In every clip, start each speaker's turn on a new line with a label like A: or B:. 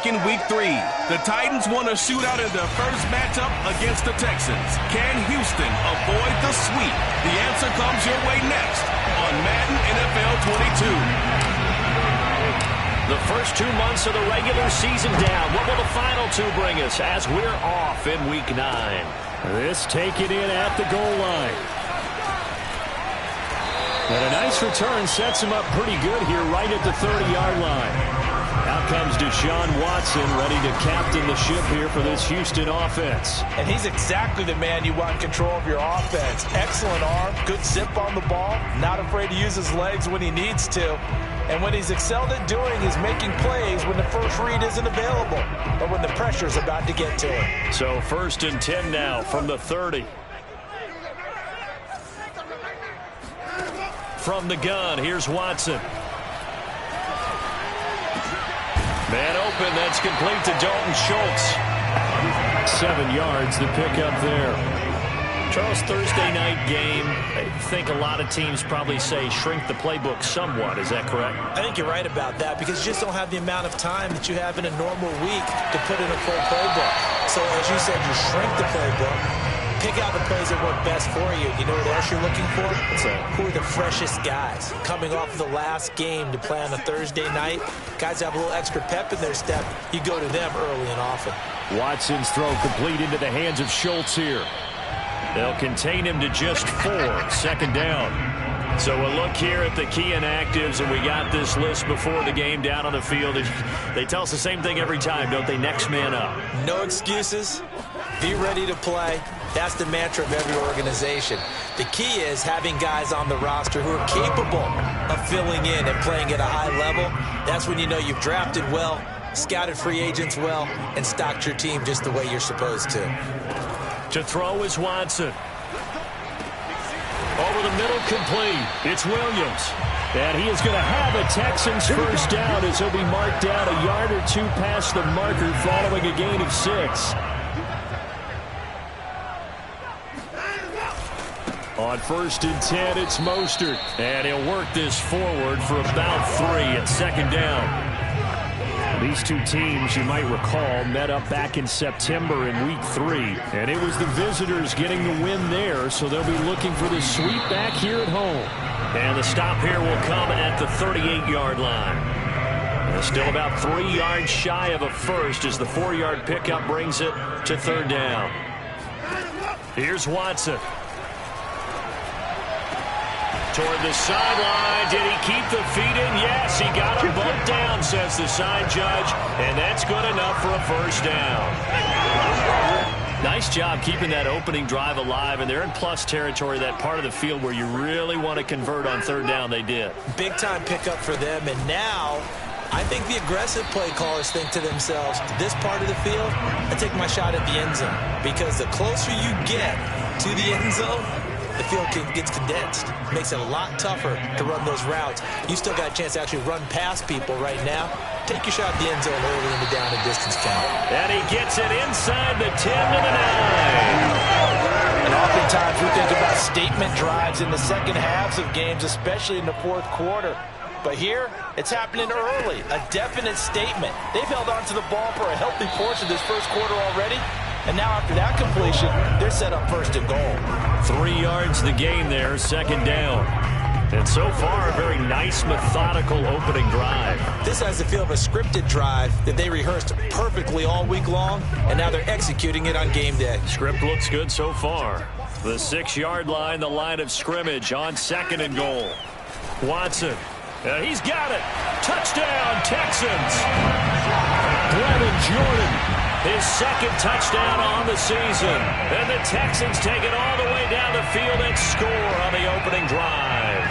A: back in Week 3. The Titans won a shootout in their first matchup against the Texans. Can Houston avoid the sweep? The answer comes your way next on Madden NFL 22.
B: The first 2 months of the regular season down. What will the final 2 bring us as we're off in Week 9?
C: This taken in at the goal line. And a nice return sets him up pretty good here right at the 30-yard line. Out comes Deshaun Watson, ready to captain the ship here for this Houston offense.
D: And he's exactly the man you want in control of your offense. Excellent arm, good zip on the ball, not afraid to use his legs when he needs to. And what he's excelled at doing is making plays when the first read isn't available or when the pressure's about to get to him.
B: So 1st and 10 now from the 30. From the gun, here's Watson. Man open, that's complete to Dalton Schultz.
C: 7 yards, the pickup there.
B: Charles, Thursday night game, I think a lot of teams probably say shrink the playbook somewhat. Is that correct?
D: I think you're right about that because you just don't have the amount of time that you have in a normal week to put in a full playbook. So as you said, you shrink the playbook. Pick out the plays that work best for you. You know what else you're looking for? Who are the freshest guys? Coming off of the last game to play on a Thursday night, guys have a little extra pep in their step. You go to them early and often.
C: Watson's throw complete into the hands of Schultz here.
B: They'll contain him to just 4. 2nd down. So we'll look here at the key inactives, and we got this list before the game down on the field. They tell us the same thing every time, don't they? Next man up.
D: No excuses. Be ready to play. That's the mantra of every organization. The key is having guys on the roster who are capable of filling in and playing at a high level. That's when you know you've drafted well, scouted free agents well, and stocked your team just the way you're supposed to.
B: To throw is Watson. Over the middle, complete. It's Williams.
C: And he is going to have a Texans first down as he'll be marked down a yard or 2 past the marker following a gain of 6. On 1st and 10, it's Mostert.
B: And he'll work this forward for about 3 at 2nd down.
C: These 2 teams, you might recall, met up back in September in Week 3. And it was the visitors getting the win there, so they'll be looking for the sweep back here at home.
B: And the stop here will come at the 38-yard line. They're still about 3 yards shy of a first as the 4-yard pickup brings it to 3rd down. Here's Watson. Toward the sideline. Did he keep the feet in? Yes, he got them both down, says the side judge. And that's good enough for a first down. Nice job keeping that opening drive alive. And they're in plus territory, that part of the field where you really want to convert on 3rd down. They did.
D: Big-time pickup for them. And now I think the aggressive play callers think to themselves, this part of the field, I take my shot at the end zone. Because the closer you get to the end zone, the field gets condensed. Makes it a lot tougher to run those routes. You still got a chance to actually run past people right now. Take your shot at the end zone early in the down and distance count.
B: And he gets it inside the 10 to the 9.
D: And oftentimes we think about statement drives in the second halves of games, especially in the 4th quarter. But here, it's happening early. A definite statement. They've held on to the ball for a healthy portion of this first quarter already. And now after that completion, they're set up 1st and goal.
B: 3 yards the gain there, 2nd down. And so far, a very nice, methodical opening drive.
D: This has the feel of a scripted drive that they rehearsed perfectly all week long, and now they're executing it on game day.
B: Script looks good so far. The 6-yard line, the line of scrimmage on 2nd and goal. Watson. He's got it. Touchdown, Texans.
C: Brevin Jordan.
B: His 2nd touchdown on the season. And the Texans take it all the way down the field and score on the opening drive.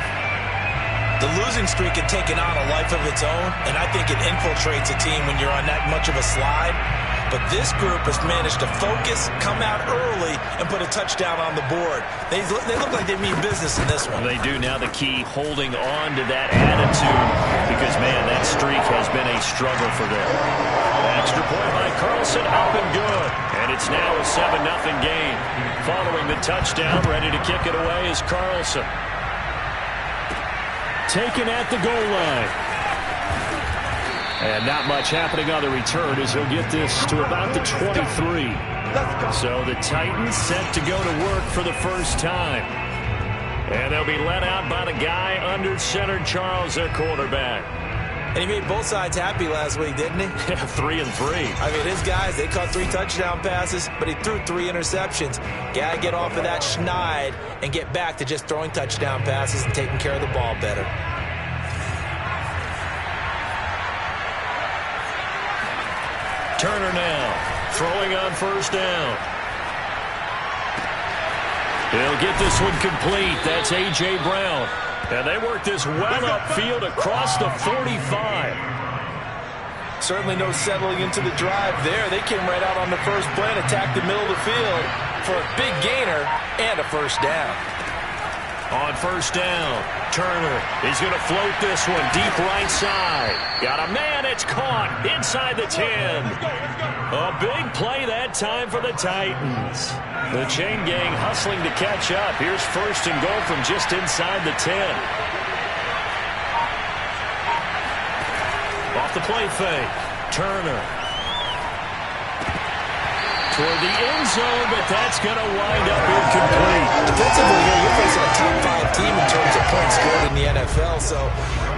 D: The losing streak had taken on a life of its own, and I think it infiltrates a team when you're on that much of a slide. But this group has managed to focus, come out early, and put a touchdown on the board. They look like they mean business in this one.
B: They do. Now the key, holding on to that attitude, because, man, that streak has been a struggle for them. Extra point by Carlson, up and good. And it's now a 7-0 game. Following the touchdown, ready to kick it away is Carlson.
C: Taken at the goal line. And not much happening on the return as he'll get this to about the 23. So the Titans set to go to work for the first time. And they'll be let out by the guy under center, Charles, their quarterback.
D: And he made both sides happy last week, didn't he?
C: 3 and 3.
D: I mean, his guys, they caught 3 touchdown passes, but he threw 3 interceptions. Got to get off of that schneid and get back to just throwing touchdown passes and taking care of the ball better.
B: Turner now, throwing on first down. He'll get this one complete. That's A.J. Brown. And they work this well upfield across the 45.
D: Certainly no settling into the drive there. They came right out on the first play and attacked the middle of the field for a big gainer and a first down.
B: On first down, Turner is going to float this one deep right side. Got a man, it's caught inside the 10. A big play that time for the Titans. The chain gang hustling to catch up. Here's first and goal from just inside the 10. Off the play fake, Turner. Toward the end zone, but that's going to wind up incomplete.
D: Defensively, you're facing a top 5 team in terms of points scored in the NFL, so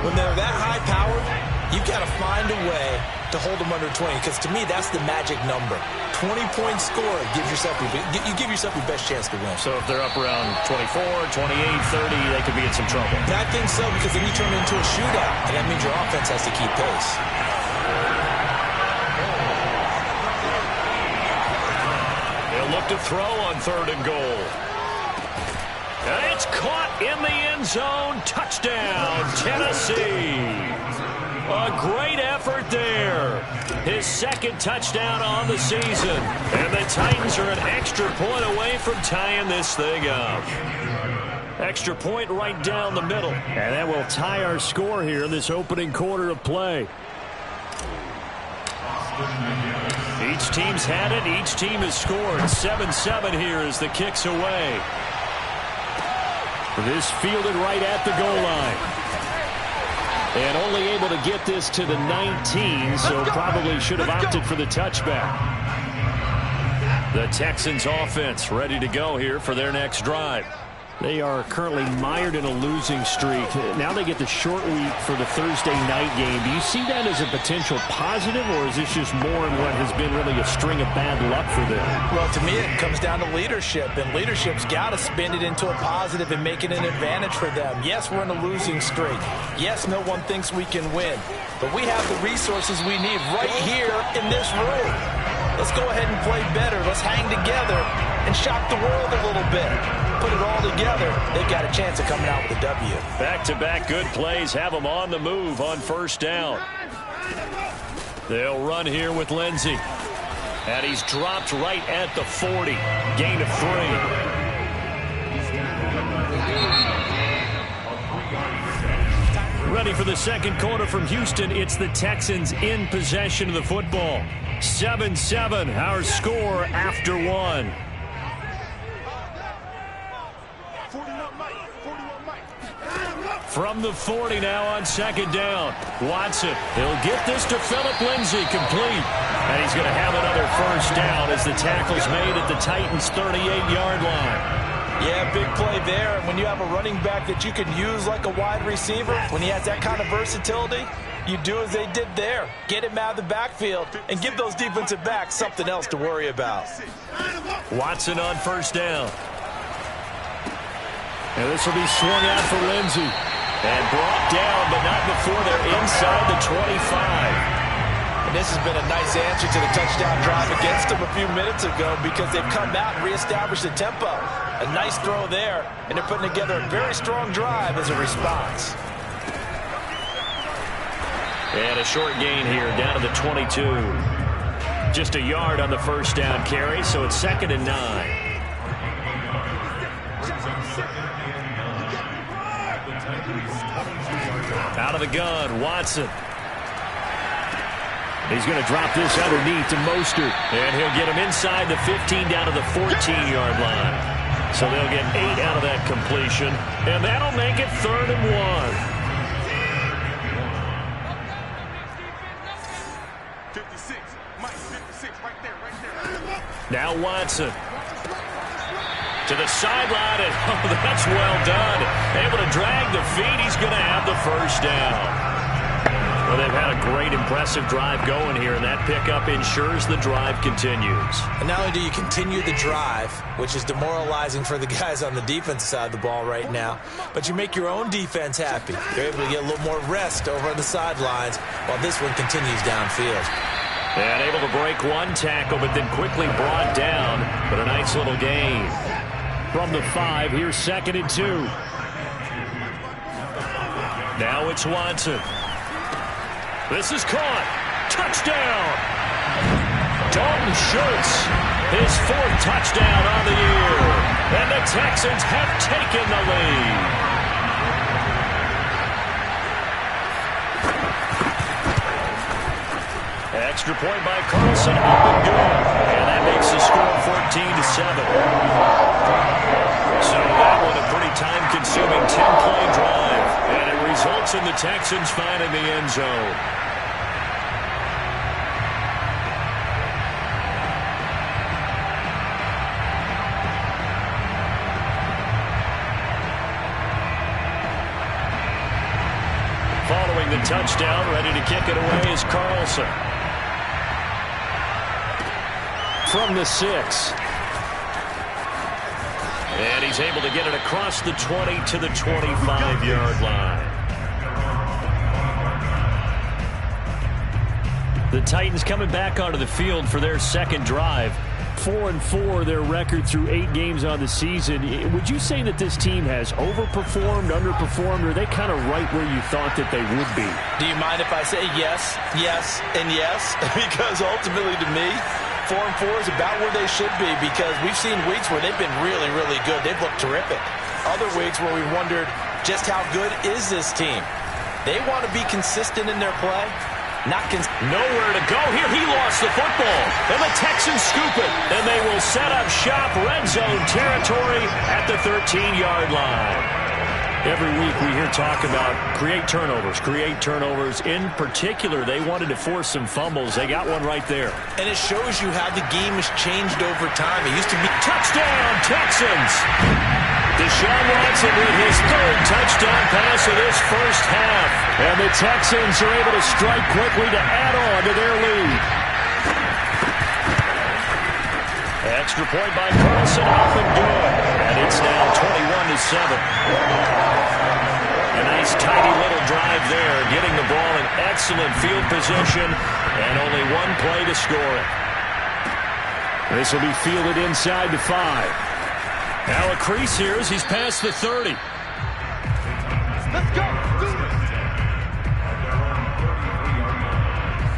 D: when they're that high-powered, you've got to find a way to hold them under 20, because to me, that's the magic number. 20-point score, you give yourself your best chance to win.
B: So if they're up around 24, 28, 30, they could be in some trouble.
D: I think so, because then you turn it into a shootout, and that means your offense has to keep pace.
B: They'll look to throw on third and goal. And it's caught in the end zone. Touchdown, Tennessee. A great effort there. His second touchdown on the season. And the Titans are an extra point away from tying this thing up. Extra point right down the middle.
C: And that will tie our score here in this opening quarter of play.
B: Each team's had it. Each team has scored. 7-7 here as the kick's away.
C: This fielded right at the goal line. And only able to get this to the 19, so probably should have opted for the touchback.
B: The Texans offense ready to go here for their next drive.
C: They are currently mired in a losing streak. Now they get the short week for the Thursday night game. Do you see that as a potential positive, or is this just more in what has been really a string of bad luck for them?
D: Well, to me, it comes down to leadership, and leadership's got to spin it into a positive and make it an advantage for them. Yes, we're in a losing streak. Yes, no one thinks we can win, but we have the resources we need right here in this room. Let's go ahead and play better. Let's hang together and shock the world a little bit. Put it all together, they've got a chance of coming out with a W.
B: Back-to-back good plays have them on the move on first down. They'll run here with Lindsey. And he's dropped right at the 40. Gain of 3. Ready for the second quarter from Houston. It's the Texans in possession of the football. 7-7, our score after 1. From the 40 now on second down. Watson, he'll get this to Phillip Lindsay, complete. And he's going to have another first down as the tackle's made at the Titans' 38-yard line.
D: Yeah, big play there. And when you have a running back that you can use like a wide receiver, when he has that kind of versatility, you do as they did there. Get him out of the backfield and give those defensive backs something else to worry about.
B: Watson on first down.
C: And this will be swung out for Lindsay.
B: And brought down, but not before they're inside the 25.
D: And this has been a nice answer to the touchdown drive against them a few minutes ago, because they've come out and reestablished the tempo. A nice throw there, and they're putting together a very strong drive as a response.
B: And a short gain here down to the 22. Just a yard on the first down carry, so it's 2nd and 9. Out of the gun, Watson.
C: He's going to drop this underneath to Mostert.
B: And he'll get him inside the 15 down to the 14-yard line. So they'll get 8 out of that completion. And that'll make it 3rd and 1.
C: Now Watson. To the sideline, and oh, that's well done. Able to drag the feet. He's going to have the first down. Well, they've had a great, impressive drive going here, and that pickup ensures the drive continues.
D: And not only do you continue the drive, which is demoralizing for the guys on the defensive side of the ball right now, but you make your own defense happy. They're able to get a little more rest over on the sidelines while this one continues downfield.
C: And able to break one tackle, but then quickly brought down. But a nice little gain. From the 5, here's 2nd and 2. Now it's Watson. This is caught. Touchdown. Dalton Schultz, his 4th touchdown on the year. And the Texans have taken the lead. Extra point by Carlson, up and good. And that makes the score 14-7. So that one a pretty time-consuming 10-play drive. And it results in the Texans finding the end zone. Following the touchdown, ready to kick it away is Carlson. From the 6. And he's able to get it across the 20 to the 25-yard line. The Titans coming back onto the field for their second drive. 4-4 their record through 8 games on the season. Would you say that this team has overperformed, underperformed, or are they kind of right where you thought that they would be?
D: Do you mind if I say yes, yes, and yes? Because ultimately to me, 4-4 is about where they should be, because we've seen weeks where they've been really, really good. They've looked terrific. Other weeks where we wondered just how good is this team. They want to be consistent in their play.
C: Nowhere to go here. He lost the football. And the Texans scoop it. And they will set up shop, red zone territory at the 13-yard line. Every week we hear talk about create turnovers. In particular, they wanted to force some fumbles. They got one right there.
D: And it shows you how the game has changed over time. It used to be
C: touchdown, Texans. Deshaun Watson with his 3rd touchdown pass of this first half. And the Texans are able to strike quickly to add on to their lead. Extra point by Carlson, up and good. And it's now 21-7. A nice tidy little drive there, getting the ball in excellent field position, and only one play to score it. This will be fielded inside the 5. Now a crease here as he's past the 30.
E: Let's go. Do it.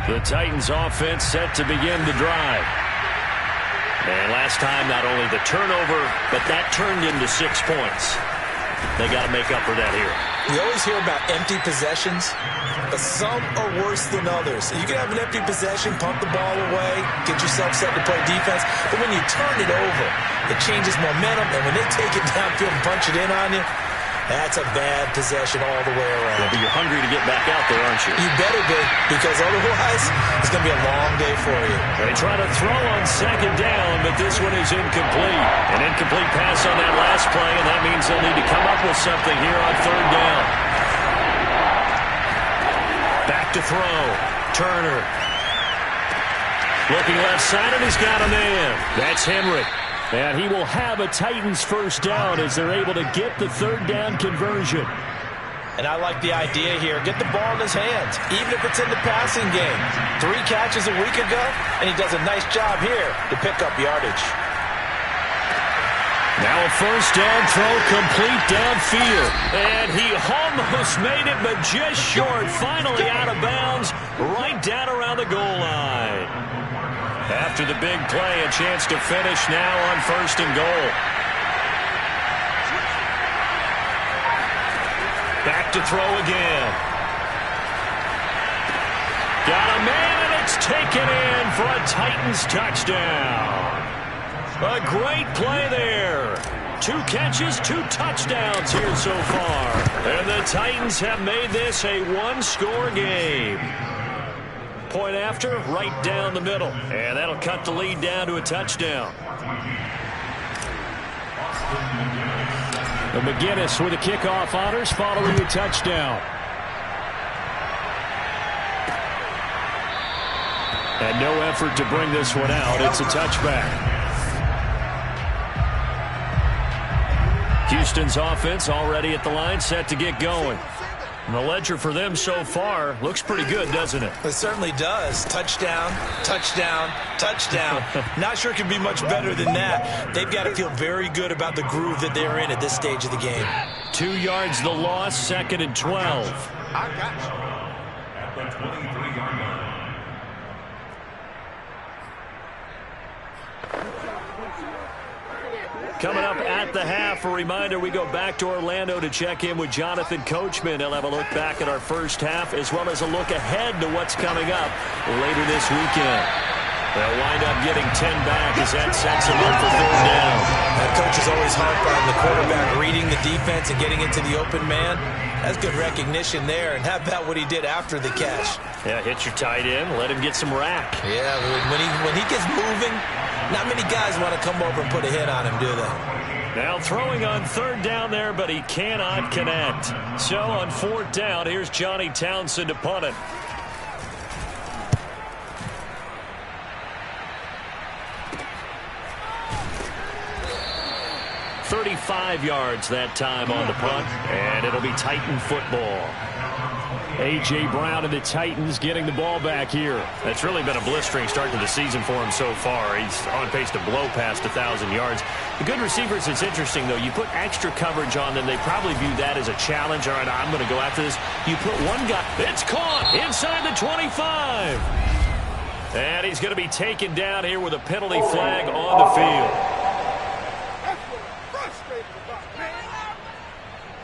C: The Titans offense set to begin the drive. And last time, not only the turnover, but that turned into 6 points. They got to make up for that here.
D: You always hear about empty possessions, but some are worse than others. You can have an empty possession, pump the ball away, get yourself set to play defense, but when you turn it over, it changes momentum, and when they take it downfield and punch it in on you, that's a bad possession all the way around.
C: Yeah, but you're hungry to get back out there, aren't you?
D: You better be, because otherwise it's going to be a long day for you.
C: They try to throw on 2nd down, but this one is incomplete. An incomplete pass on that last play, and that means they'll need to come up with something here on 3rd down. Back to throw. Turner. Looking left side, and he's got a man. That's Henry. And he will have a Titans first down as they're able to get the 3rd down conversion.
D: And I like the idea here. Get the ball in his hands, even if it's in the passing game. 3 catches a week ago, and he does a nice job here to pick up yardage.
C: Now a first down throw complete downfield. And he almost made it, but just short. Finally out of bounds, right down around the goal line. After the big play, a chance to finish now on 1st and goal. Back to throw again. Got a man, and it's taken in for a Titans touchdown. A great play there. 2 catches, 2 touchdowns here so far. And the Titans have made this a 1-score game.
B: Point after, right down the middle. And that'll cut the lead down to a touchdown.
C: And McGinnis with the kickoff honors following the touchdown. And no effort to bring this one out. It's a touchback. Houston's offense already at the line, set to get going. And the ledger for them so far looks pretty good, doesn't it?
D: It certainly does. Touchdown, touchdown, touchdown. Not sure it can be much better than that. They've got to feel very good about the groove that they're in at this stage of the game.
B: 2 yards the loss, 2nd and 12.
E: I got you. At the 23-yard line.
B: Coming up at the half, a reminder, we go back to Orlando to check in with Jonathan Coachman. He'll have a look back at our first half as well as a look ahead to what's coming up later this weekend. They'll wind up getting 10 back as that sets them up for 3rd down.
D: That coach is always harped on the quarterback reading the defense and getting into the open man. That's good recognition there. And how about what he did after the catch?
B: Yeah, hit your tight end, let him get some rack.
D: Yeah, when he gets moving, not many guys want to come over and put a hit on him, do they?
B: Now throwing on 3rd down there, but he cannot connect. So on 4th down, here's Johnny Townsend to punt it. .35 yards that time on the punt, and it'll be Titan football. A.J. Brown and the Titans getting the ball back here.
C: It's really been a blistering start to the season for him so far. He's on pace to blow past 1,000 yards. The good receivers, it's interesting, though. You put extra coverage on them. They probably view that as a challenge. All right, I'm going to go after this. You put one guy.
B: It's caught inside the 25. And he's going to be taken down here with a penalty flag on the field.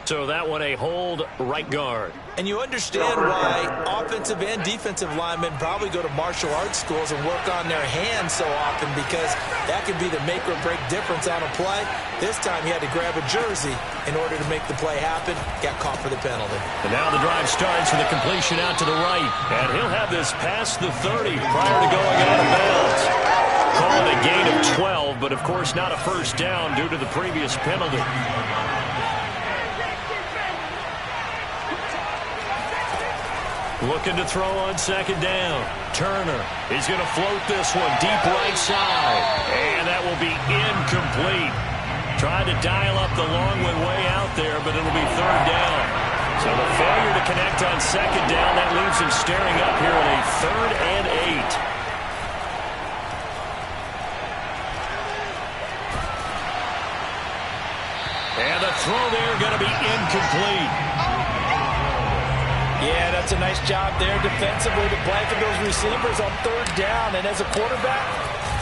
B: So that one a hold, right guard.
D: And you understand why offensive and defensive linemen probably go to martial arts schools and work on their hands so often, because that can be the make or break difference on a play. This time he had to grab a jersey in order to make the play happen. Got caught for the penalty.
B: And now the drive starts with a completion out to the right. And he'll have this past the 30 prior to going out of bounds. Call it a gain of 12, but of course not a first down due to the previous penalty. Looking to throw on 2nd down. Turner is going to float this one deep right side. And that will be incomplete. Tried to dial up the long way out there, but it'll be 3rd down. So the failure to connect on 2nd down, that leaves him staring up here at a 3rd and 8. And the throw there going to be incomplete.
D: Yeah, that's a nice job there defensively to blanket those receivers on 3rd down. And as a quarterback,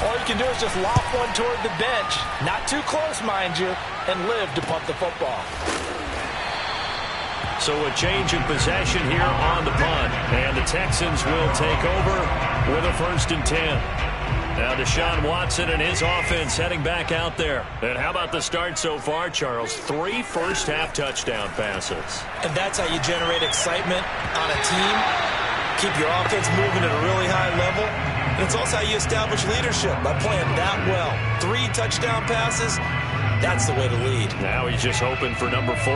D: all you can do is just lob one toward the bench. Not too close, mind you, and live to punt the football.
B: So a change of possession here on the punt. And the Texans will take over with a 1st and 10. Now Deshaun Watson and his offense heading back out there. And how about the start so far, Charles? 3 first-half touchdown passes.
D: And that's how you generate excitement on a team. Keep your offense moving at a really high level. And it's also how you establish leadership, by playing that well. 3 touchdown passes, that's the way to lead.
B: Now he's just hoping for number 4.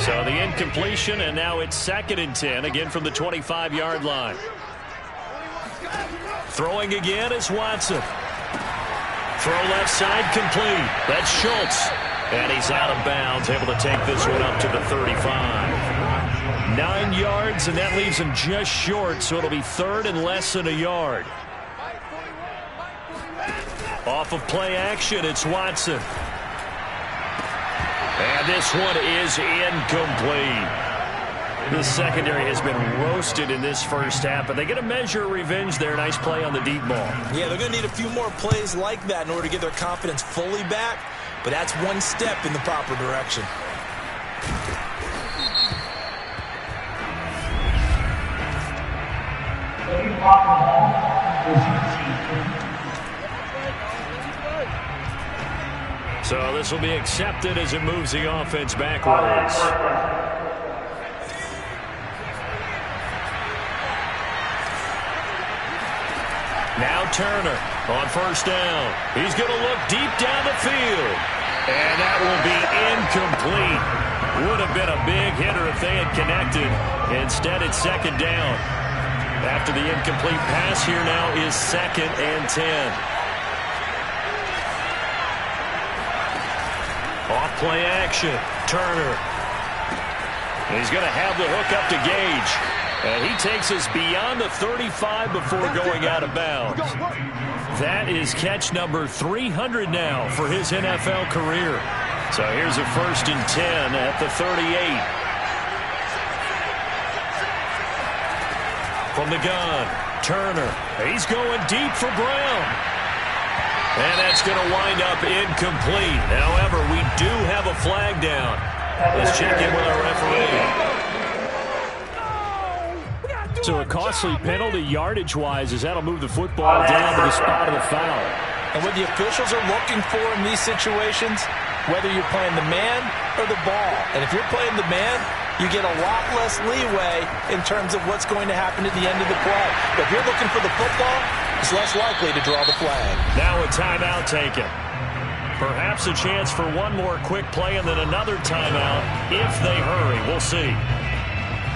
B: So the incompletion, and now it's 2nd and 10, again from the 25-yard line. Throwing again is Watson. Throw left side complete. That's Schultz. And he's out of bounds, able to take this one up to the 35. 9 yards, and that leaves him just short, so it'll be 3rd and less than a yard. Off of play action, it's Watson. And this one is incomplete. The secondary has been roasted in this first half, but they get a measure of revenge there. Nice play on the deep ball.
D: Yeah, they're going to need a few more plays like that in order to get their confidence fully back, but that's one step in the proper direction.
B: So this will be accepted as it moves the offense backwards. now Turner on first down. He's going to look deep down the field. And that will be incomplete. Would have been a big hitter if they had connected. Instead, it's second down. After the incomplete pass, here now is 2nd and 10. Off play action. Turner. He's going to have the hook up to Gage. And he takes us beyond the 35 before going out of bounds. That is catch number 300 now for his NFL career. So here's a 1st and 10 at the 38. From the gun, Turner. He's going deep for Brown. And that's going to wind up incomplete. However, we do have a flag down. Let's check in with our referee.
C: So a costly penalty yardage-wise as that'll move the football down to the spot of the foul.
D: And what the officials are looking for in these situations, whether you're playing the man or the ball. And if you're playing the man, you get a lot less leeway in terms of what's going to happen at the end of the play. But if you're looking for the football, it's less likely to draw the flag.
B: Now a timeout taken. Perhaps a chance for one more quick play and then another timeout if they hurry. We'll see.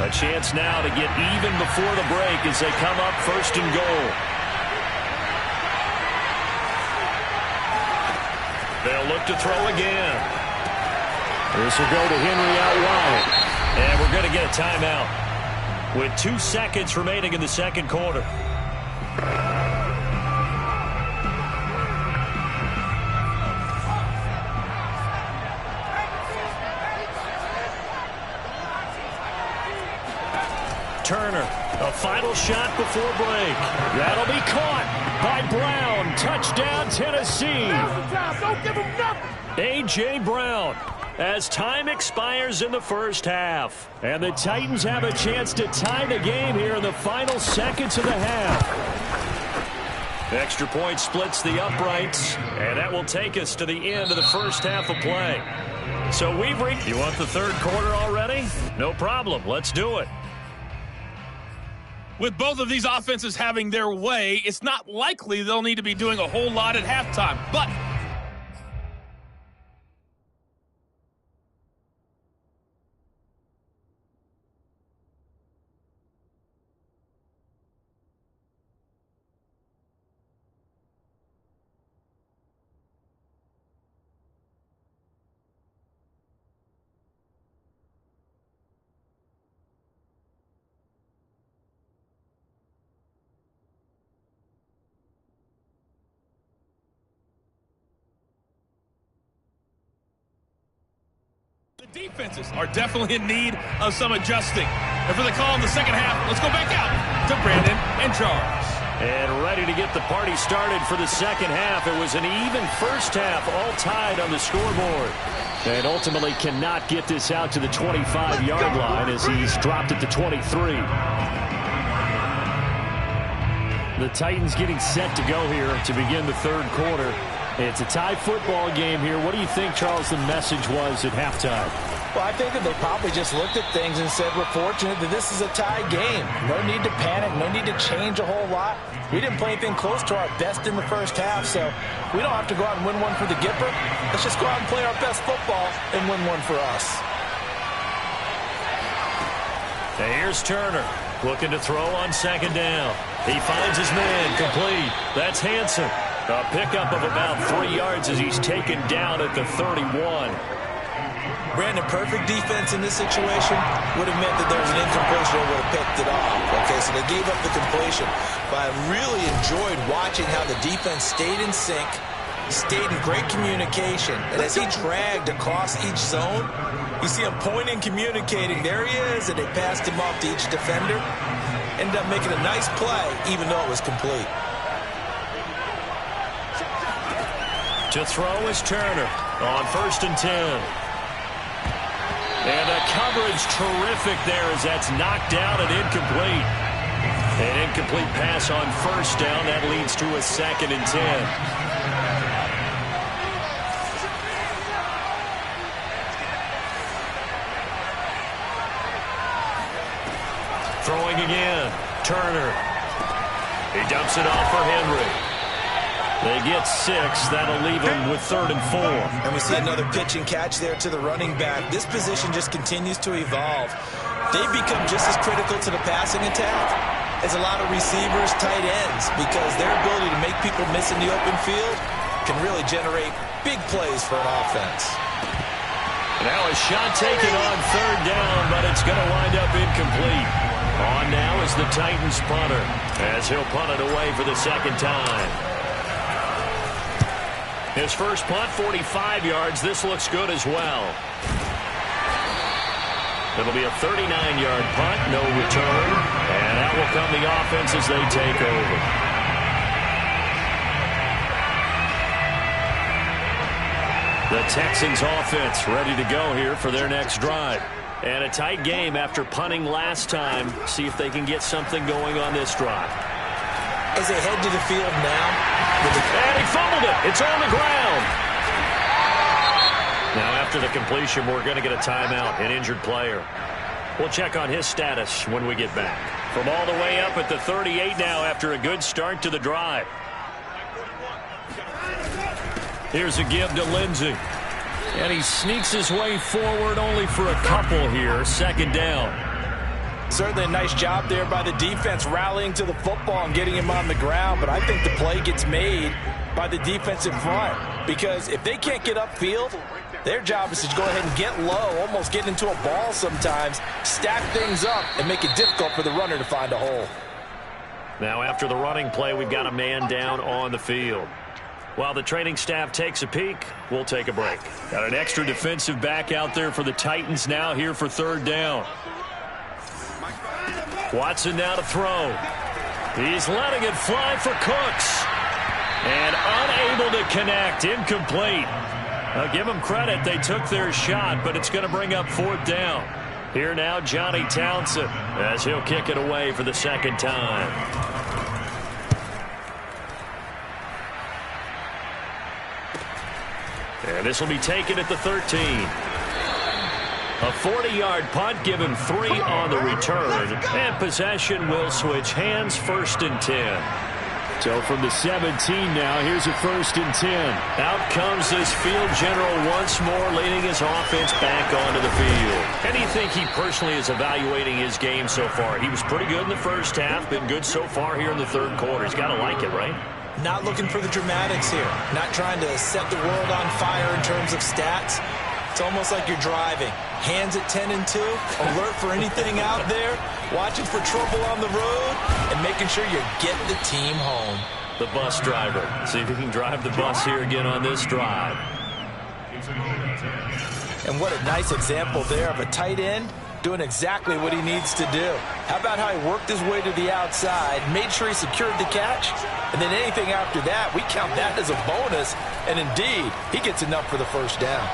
B: A chance now to get even before the break as they come up 1st and goal. They'll look to throw again. This will go to Henry out wide. And we're going to get a timeout with 2 seconds remaining in the second quarter. Turner, a final shot before break. That'll be caught by Brown. Touchdown, Tennessee.
F: Don't give him nothing.
B: A.J. Brown, as time expires in the first half. And the Titans have a chance to tie the game here in the final seconds of the half. Extra point splits the uprights, and that will take us to the end of the first half of play. So we've reached... You want the third quarter already? No problem. Let's do it.
F: With both of these offenses having their way, it's not likely they'll need to be doing a whole lot at halftime. But the defenses are definitely in need of some adjusting. And for the call in the second half, let's go back out to Brandon and Charles.
B: And ready to get the party started for the second half. It was an even first half, all tied on the scoreboard. And ultimately cannot get this out to the 25-yard line as he's dropped it to 23. The Titans getting set to go here to begin the third quarter. It's a tie football game here. What do you think, Charles, the message was at halftime?
D: Well, I think that they probably just looked at things and said, we're fortunate that this is a tie game. No need to panic, no need to change a whole lot. We didn't play anything close to our best in the first half, so we don't have to go out and win one for the Gipper. Let's just go out and play our best football and win one for us.
B: Now here's Turner looking to throw on second down. He finds his man complete. That's Hanson. A pickup of about 3 yards as he's taken down at the 31.
D: Brandon, perfect defense in this situation would have meant that there was an incompletion or would have picked it off. Okay, so they gave up the completion. But I really enjoyed watching how the defense stayed in sync, stayed in great communication. And as he dragged across each zone, you see him pointing, communicating. There he is, and they passed him off to each defender. Ended up making a nice play, even though it was complete.
B: To throw is Turner on 1st and 10. And the coverage terrific there as that's knocked down and incomplete. An incomplete pass on 1st down. That leads to a 2nd and 10. Throwing again. Turner. He dumps it off for Henry. They get 6. That'll leave them with 3rd and 4.
D: And we see another pitch and catch there to the running back. This position just continues to evolve. They become just as critical to the passing attack as a lot of receivers, tight ends, because their ability to make people miss in the open field can really generate big plays for an offense.
B: Now a shot taken on 3rd down, but it's going to wind up incomplete. On now is the Titans punter, as he'll punt it away for the 2nd time. His first punt, 45 yards. This looks good as well. It'll be a 39-yard punt, no return. And that will come the offense as they take over. The Texans offense ready to go here for their next drive. And a tight game after punting last time. See if they can get something going on this drive.
D: As they head to the field now.
B: And he fumbled it. It's on the ground. Now after the completion, we're going to get a timeout, an injured player. We'll check on his status when we get back. From all the way up at the 38 now after a good start to the drive. Here's a give to Lindsey. And he sneaks his way forward only for a couple here. 2nd down.
D: Certainly a nice job there by the defense rallying to the football and getting him on the ground. But I think the play gets made by the defensive front. Because if they can't get upfield, their job is to go ahead and get low, almost get into a ball sometimes, stack things up, and make it difficult for the runner to find a hole.
B: Now after the running play, we've got a man down on the field. While the training staff takes a peek, we'll take a break. Got an extra defensive back out there for the Titans now here for 3rd down. Watson now to throw. He's letting it fly for Cooks. And unable to connect. Incomplete. I'll give them credit. They took their shot, but it's going to bring up 4th down. Here now, Johnny Townsend, as he'll kick it away for the 2nd time. And this will be taken at the 13. A 40-yard punt, give him 3 on the return. And possession will switch hands, 1st and 10. So from the 17 now, here's a 1st and 10. Out comes this field general once more, leading his offense back onto the field. How do you think he personally is evaluating his game so far? He was pretty good in the first half, been good so far here in the 3rd quarter. He's got to like it, right?
D: Not looking for the dramatics here. Not trying to set the world on fire in terms of stats. It's almost like you're driving. Hands at 10 and 2, alert for anything out there, watching for trouble on the road, and making sure you get the team home.
B: The bus driver. See if he can drive the bus here again on this drive.
D: And what a nice example there of a tight end doing exactly what he needs to do. How about how he worked his way to the outside, made sure he secured the catch, and then anything after that, we count that as a bonus, and indeed, he gets enough for the 1st down.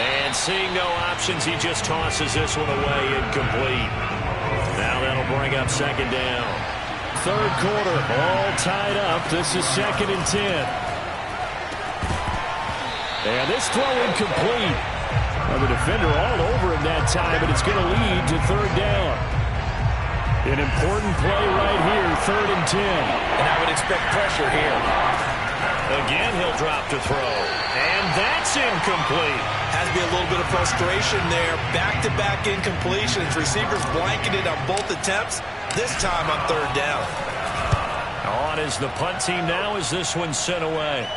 B: And seeing no options, he just tosses this one away, incomplete. Now that'll bring up 2nd down. 3rd quarter, all tied up. This is 2nd and 10. And this throw incomplete. Well, the defender all over him that time, but it's going to lead to 3rd down. An important play right here, 3rd and 10.
D: And I would expect pressure here.
B: Again, he'll drop to throw. And that's incomplete.
D: Has to be a little bit of frustration there. Back-to-back incompletions. Receivers blanketed on both attempts, this time on 3rd down.
B: On is the punt team now as this one's sent away.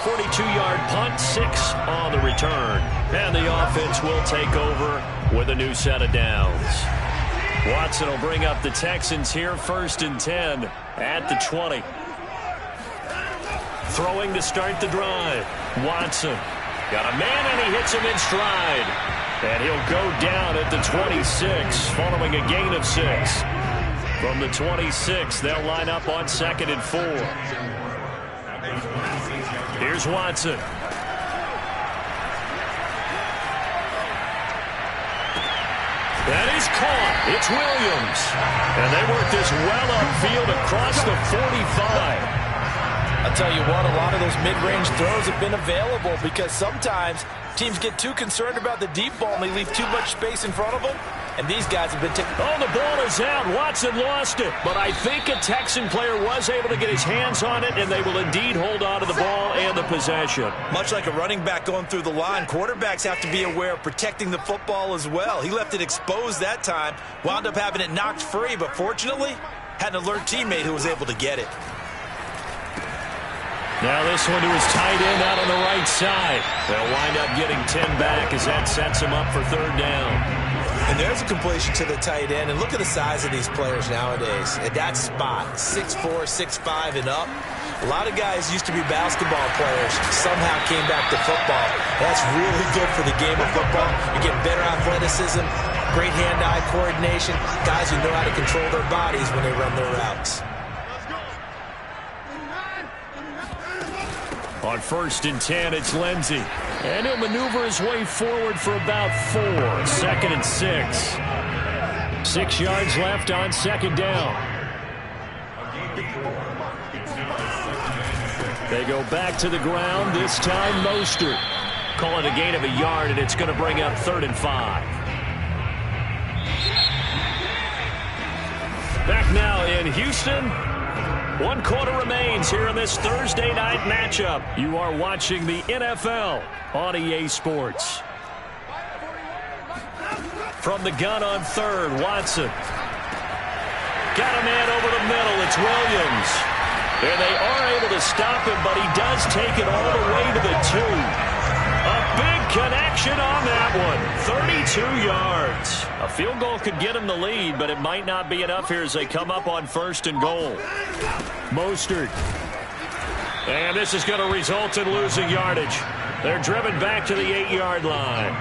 B: 42-yard punt, 6 on the return. And the offense will take over with a new set of downs. Watson will bring up the Texans here, 1st and 10 at the 20. Throwing to start the drive. Watson got a man, and he hits him in stride. And he'll go down at the 26 following a gain of 6. From the 26, they'll line up on 2nd and 4. Here's Watson. That is caught. It's Williams. And they work this well upfield across the 45.
D: I'll tell you what, a lot of those mid-range throws have been available because sometimes Teams get too concerned about the deep ball and they leave too much space in front of them. And these guys have been taking...
B: Oh, the ball is out. Watson lost it. But I think a Texan player was able to get his hands on it, and they will indeed hold on to the ball and the possession.
D: Much like a running back going through the line, quarterbacks have to be aware of protecting the football as well. He left it exposed that time, wound up having it knocked free, but fortunately, had an alert teammate who was able to get it.
B: Now this one to his tight end out on the right side. They'll wind up getting 10 back as that sets him up for third down.
D: And there's a completion to the tight end. And look at the size of these players nowadays. At that spot, 6'4", 6'5", and up. A lot of guys used to be basketball players, somehow came back to football. That's really good for the game of football. You get better athleticism, great hand-eye coordination, guys who know how to control their bodies when they run their routes.
B: On 1st and 10, it's Lindsey. And he'll maneuver his way forward for about 4. 2nd and 6. 6 yards left on 2nd down. They go back to the ground, this time Mostert. Call it a gain of a yard, and it's going to bring up 3rd and 5. Back now in Houston. 1 quarter remains here in this Thursday night matchup. You are watching the NFL on EA Sports. From the gun on 3rd, Watson. Got a man over the middle. It's Williams. And they are able to stop him, but he does take it all the way to the 2. A big connection on that one. 32 yards. A field goal could get him the lead, but it might not be enough here as they come up on 1st and goal. Mostert. And this is going to result in losing yardage. They're driven back to the 8-yard line.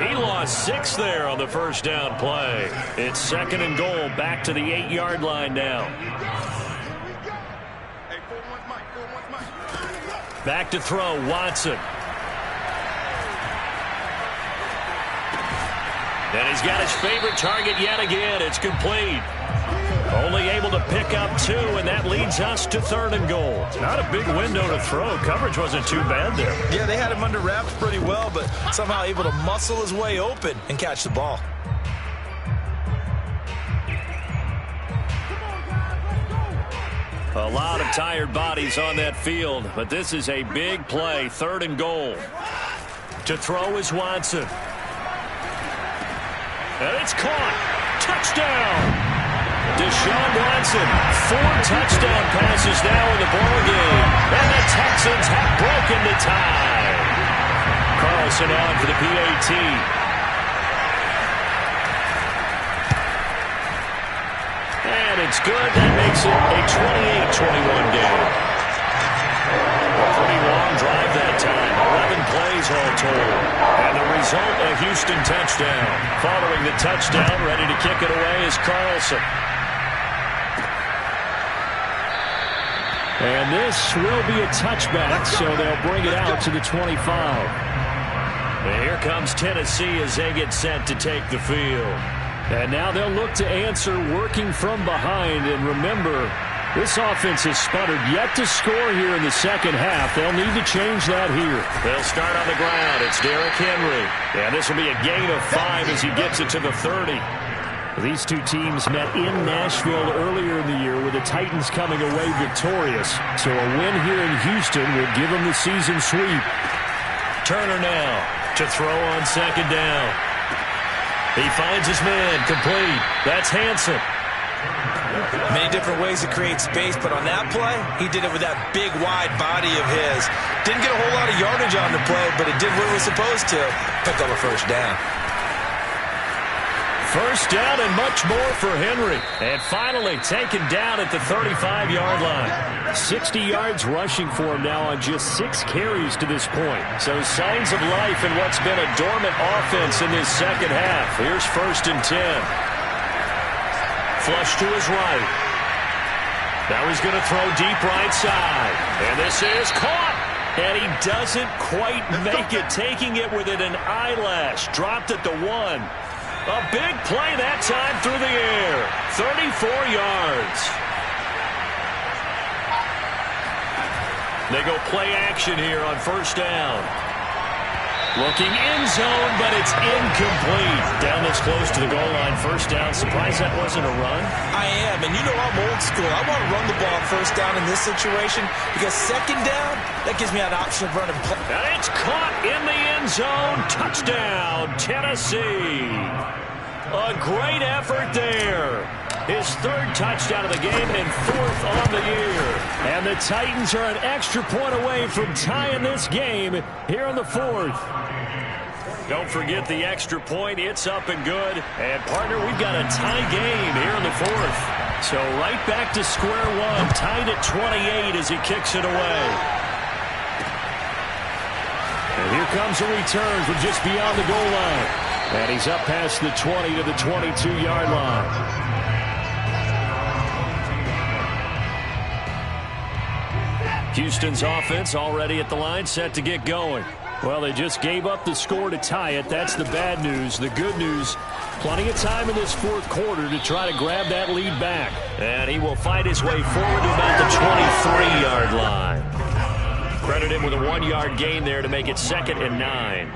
B: He lost 6 there on the 1st down play. It's 2nd and goal, back to the 8-yard line now. Back to throw, Watson. And he's got his favorite target yet again. It's complete. Only able to pick up 2, and that leads us to 3rd and goal. Not a big window to throw. Coverage wasn't too bad there.
D: Yeah, they had him under wraps pretty well, but somehow able to muscle his way open and catch the ball.
B: A lot of tired bodies on that field, but this is a big play. 3rd and goal. To throw is Watson. And it's caught. Touchdown. Deshaun Watson. 4 touchdown passes now in the ballgame. And the Texans have broken the tie. Carlson on for the PAT. And it's good. That makes it a 28-21 game. A pretty long drive that time. 11 plays all told. And the result, a Houston touchdown. Following the touchdown, ready to kick it away is Carlson. And this will be a touchback, so they'll bring it out to the 25. And here comes Tennessee as they get set to take the field. And now they'll look to answer working from behind. And remember, this offense has sputtered yet to score here in the second half. They'll need to change that here. They'll start on the ground. It's Derrick Henry. And this will be a gain of 5 as he gets it to the 30. These two teams met in Nashville earlier in the year with the Titans coming away victorious. So a win here in Houston will give them the season sweep. Turner now to throw on 2nd down. He finds his man, complete. That's Hanson.
D: Many different ways to create space, but on that play, he did it with that big, wide body of his. Didn't get a whole lot of yardage on the play, but it did what it was supposed to. Pick up a 1st down.
B: 1st down and much more for Henry. And finally taken down at the 35-yard line. 60 yards rushing for him now on just 6 carries to this point. So signs of life in what's been a dormant offense in this second half. Here's 1st and 10. Flush to his right. Now he's going to throw deep right side. And this is caught. And he doesn't quite make it. Taking it within an eyelash. Dropped at the 1. A big play that time through the air. 34 yards. They go play action here on 1st down. Looking end zone, but it's incomplete. Down this close to the goal line, first down. Surprised that wasn't a run?
D: I am, and you know I'm old school. I want to run the ball first down in this situation because second down, that gives me an option of running play.
B: And it's caught in the end zone. Touchdown, Tennessee. A great effort there. His third touchdown of the game and fourth on the year. And the Titans are an extra point away from tying this game here in the fourth. Don't forget the extra point. It's up and good. And, partner, we've got a tie game here in the fourth. So right back to square one. Tied at 28 as he kicks it away. And here comes a return from just beyond the goal line. And he's up past the 20 to the 22-yard line. Houston's offense already at the line, set to get going. Well, they just gave up the score to tie it. That's the bad news. The good news, plenty of time in this fourth quarter to try to grab that lead back. And he will fight his way forward to about the 23-yard line. Credit him with a 1-yard gain there to make it 2nd and 9.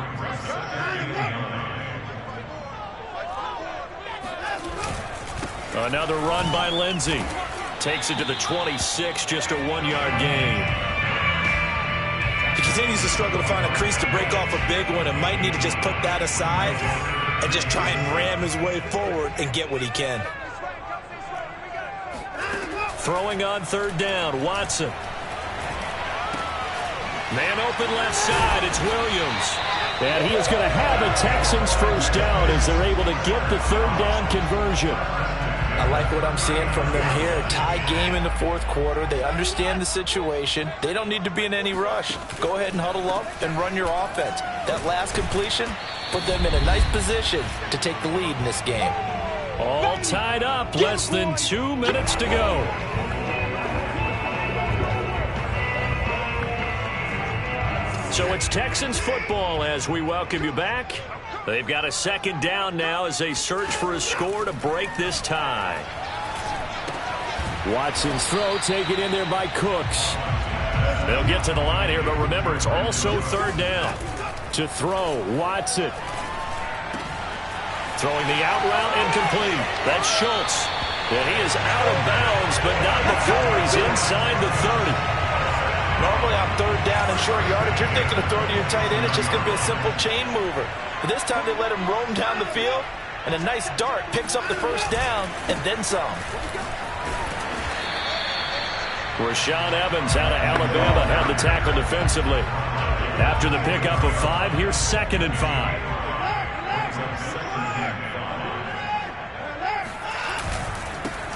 B: Another run by Lindsey. Takes it to the 26, just a 1-yard gain.
D: He continues to struggle to find a crease to break off a big one and might need to just put that aside and just try and ram his way forward and get what he can.
B: Throwing on third down, Watson. Man open left side, it's Williams. And he is going to have a Texans first down as they're able to get the third down conversion.
D: I like what I'm seeing from them here. A tie game in the fourth quarter. They understand the situation. They don't need to be in any rush. Go ahead and huddle up and run your offense. That last completion put them in a nice position to take the lead in this game.
B: All tied up. Less than 2 minutes to go. So it's Texans football as we welcome you back. They've got a second down now as they search for a score to break this tie. Watson's throw taken in there by Cooks. They'll get to the line here, but remember, it's also third down. To throw, Watson. Throwing the out route incomplete. That's Schultz. And he is out of bounds, but not before he's inside the 30.
D: Normally on third down and short yardage, you're thinking of throwing to your tight end. It's just going to be a simple chain mover. But this time they let him roam down the field, and a nice dart picks up the first down and then some.
B: Rashaan Evans out of Alabama had the tackle defensively. After the pickup of 5, here's 2nd and 5.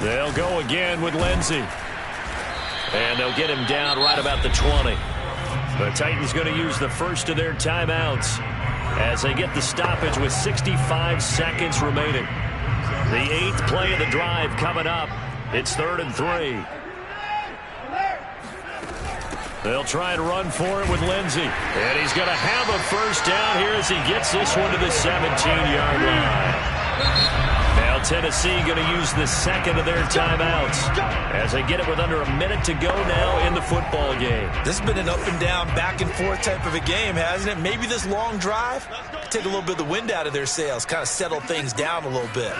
B: They'll go again with Lindsey. And they'll get him down right about the 20. The Titans going to use the first of their timeouts as they get the stoppage with 65 seconds remaining. The 8th play of the drive coming up. It's 3rd and 3. They'll try and run for it with Lindsey. And he's going to have a first down here as he gets this one to the 17-yard line. Now Tennessee going to use the second of their timeouts as they get it with under a minute to go now in the football game.
D: This has been an up and down, back and forth type of a game, hasn't it? Maybe this long drive take a little bit of the wind out of their sails, kind of settle things down a little bit.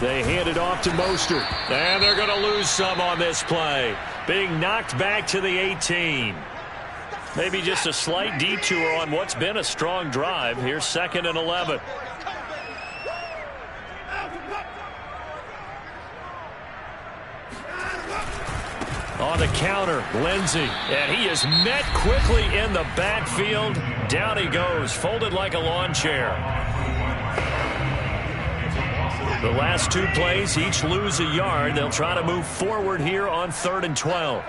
B: They hand it off to Mostert. And they're going to lose some on this play. Being knocked back to the 18. Maybe just a slight detour on what's been a strong drive. Here's 2nd and 11. On the counter, Lindsey. And he is met quickly in the backfield. Down he goes, folded like a lawn chair. The last 2 plays, each lose a yard. They'll try to move forward here on 3rd and 12.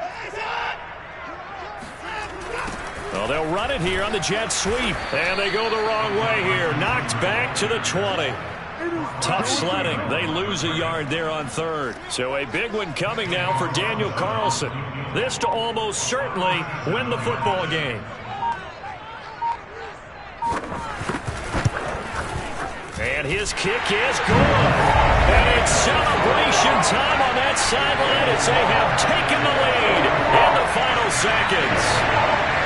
B: Well, they'll run it here on the jet sweep. And they go the wrong way here. Knocked back to the 20. Tough sledding. They lose a yard there on 3rd. So a big one coming now for Daniel Carlson. This to almost certainly win the football game. And his kick is good. And it's celebration time on that sideline as they have taken the lead in the final seconds.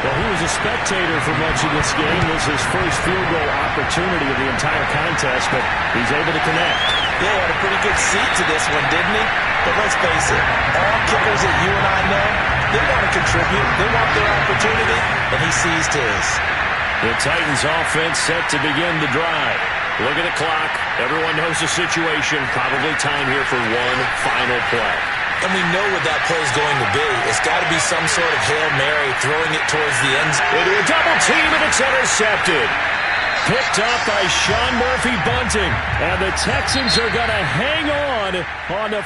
B: Well, he was
C: was a spectator for much of this game. This is his first field goal opportunity of the entire contest, but he's able to connect.
D: Yeah, he had a pretty good seat to this one, didn't he? But let's face it, all kickers that you and I know, they want to contribute. They want their opportunity, and he seized his.
B: The Titans offense set to begin the drive. Look at the clock. Everyone knows the situation. Probably time here for one final play.
D: And we know what that play is going to be. It's got to be some sort of Hail Mary, throwing it towards the end zone.
B: Into a double team, and it's intercepted. Picked up by Sean Murphy-Bunting.
C: And the Texans are going to hang on the